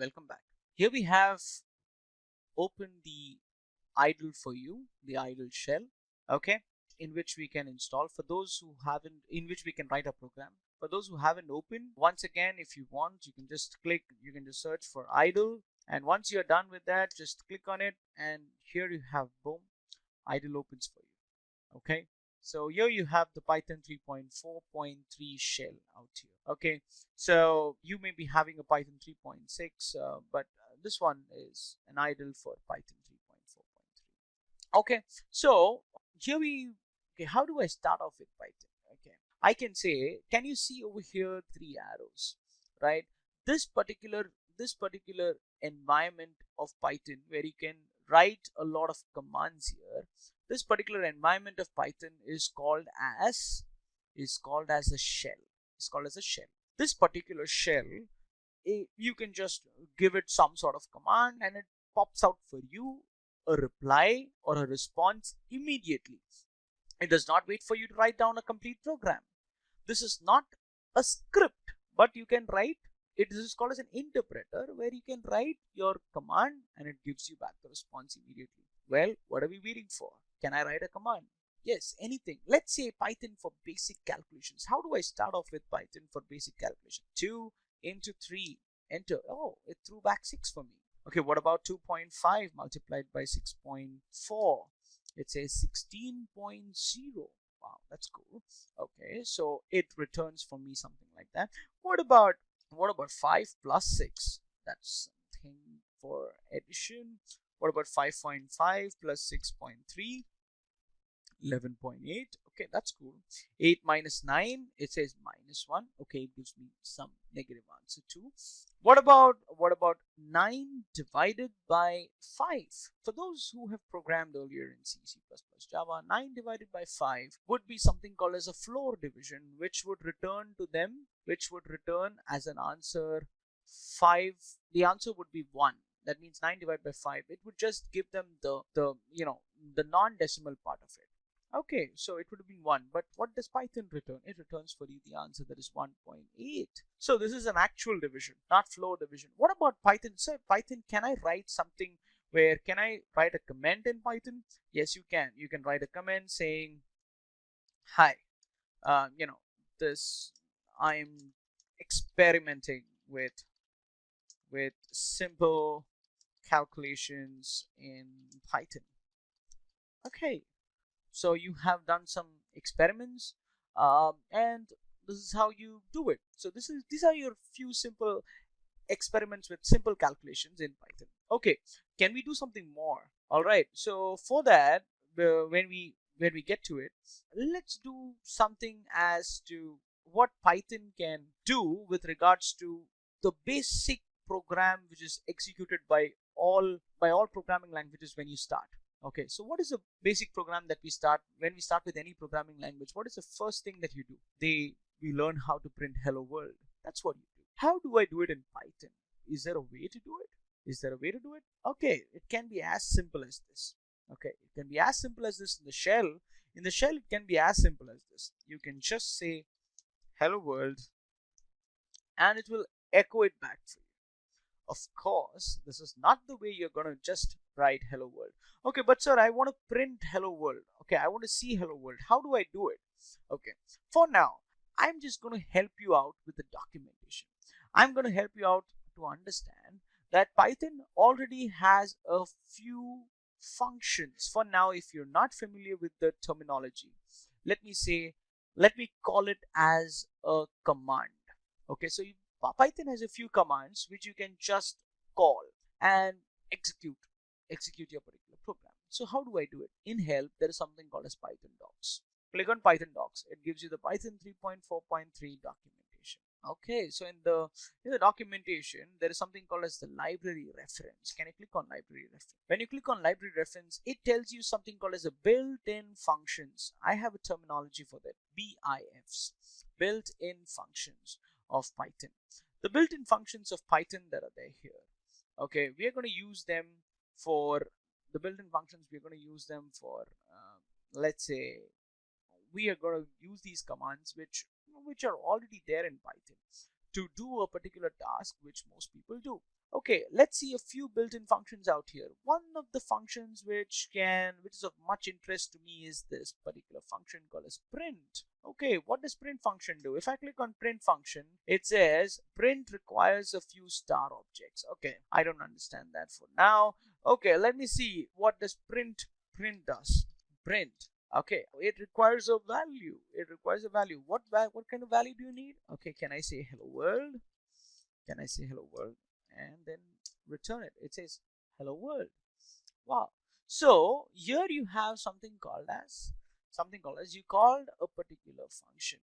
welcome back. Here we have opened the idle for you, the idle shell, okay, in which we can install. For those who haven't, in which we can write a program. For those who haven't opened, once again, if you want, you can just click, you can just search for idle. And once you're done with that, just click on it. And here you have, boom, idle opens for you. Okay. So here you have the Python 3.4.3 shell out here. Okay, so you may be having a Python 3.6, but this one is an idle for Python 3.4.3. Okay, so here okay, how do I start off with Python? Okay, I can say, can you see over here three arrows, right? This particular environment of Python where you can write a lot of commands here. This particular environment of Python is called as a shell. It's called as a shell. This particular shell, you can just give it some sort of command and it pops out for you a reply or a response immediately. It does not wait for you to write down a complete program. This is not a script, but you can write it. This is called as an interpreter where you can write your command and it gives you back the response immediately. Well, what are we waiting for? Can I write a command? Yes, anything. Let's say Python for basic calculations. How do I start off with Python for basic calculation? 2 into 3, enter. Oh, it threw back 6 for me. Okay, what about 2.5 multiplied by 6.4? It says 16.0. Wow, that's cool. Okay, so it returns for me something like that. What about 5 plus 6? That's something for addition. What about 5.5 plus 6.3? 11.8. Okay, that's cool. 8 minus 9, it says -1. Okay, it gives me some negative answer too. What about 9 divided by 5? For those who have programmed earlier in C, C++, Java, 9 divided by 5 would be something called as a floor division, which would return as an answer 5. The answer would be 1. That means 9 divided by 5. It would just give them the non-decimal part of it. Okay, so it would have been 1, but what does Python return? It returns for you the answer that is 1.8. So this is an actual division, not floor division. What about Python? Sir, Python, can I write something where, can I write a comment in Python? Yes, you can. You can write a comment saying, hi, this, I'm experimenting with simple calculations in Python. Okay, so you have done some experiments, and this is how you do it. So these are your few simple experiments with simple calculations in Python. Okay, can we do something more? All right, so for that, when we get to it, let's do something as to what Python can do with regards to the basic program which is executed by all programming languages when you start. Okay, so what is a basic program that we start when we start with any programming language? What is the first thing that you do? We learn how to print hello world. That's what you do. How do I do it in Python? Is there a way to do it? Is there a way to do it? Okay, it can be as simple as this. Okay, it can be as simple as this in the shell. In the shell, it can be as simple as this. You can just say hello world and it will echo it back for you. Of course, this is not the way you're going to just write hello world. Okay, but sir, I want to print hello world. Okay, I want to see hello world. How do I do it? Okay, for now, I'm just going to help you out with the documentation. I'm going to help you out to understand that Python already has a few functions. For now, if you're not familiar with the terminology, let me call it as a command. Okay, so Python has a few commands which you can just call and execute your particular program. So how do I do it? In help, there is something called as Python docs. Click on Python docs. It gives you the Python 3.4.3 documentation. Okay, so in the documentation, there is something called as the library reference. Can you click on library reference? When you click on library reference, it tells you something called as a built-in functions. I have a terminology for that. BIFs, built-in functions of Python. The built-in functions of Python that are there here. Okay, we are going to use them for the built-in functions. We're going to use them for, let's say, we are going to use these commands which are already there in Python to do a particular task which most people do. Okay, let's see a few built-in functions out here. One of the functions which is of much interest to me is this particular function called as print. Okay, what does print function do? If I click on print function, it says print requires a few star objects. Okay, I don't understand that for now. Okay, let me see what does print does. Print. Okay, it requires a value. It requires a value. What kind of value do you need? Okay, can I say hello world? Can I say hello world? And then return it. It says hello world. Wow. So here you have something called as you called a particular function.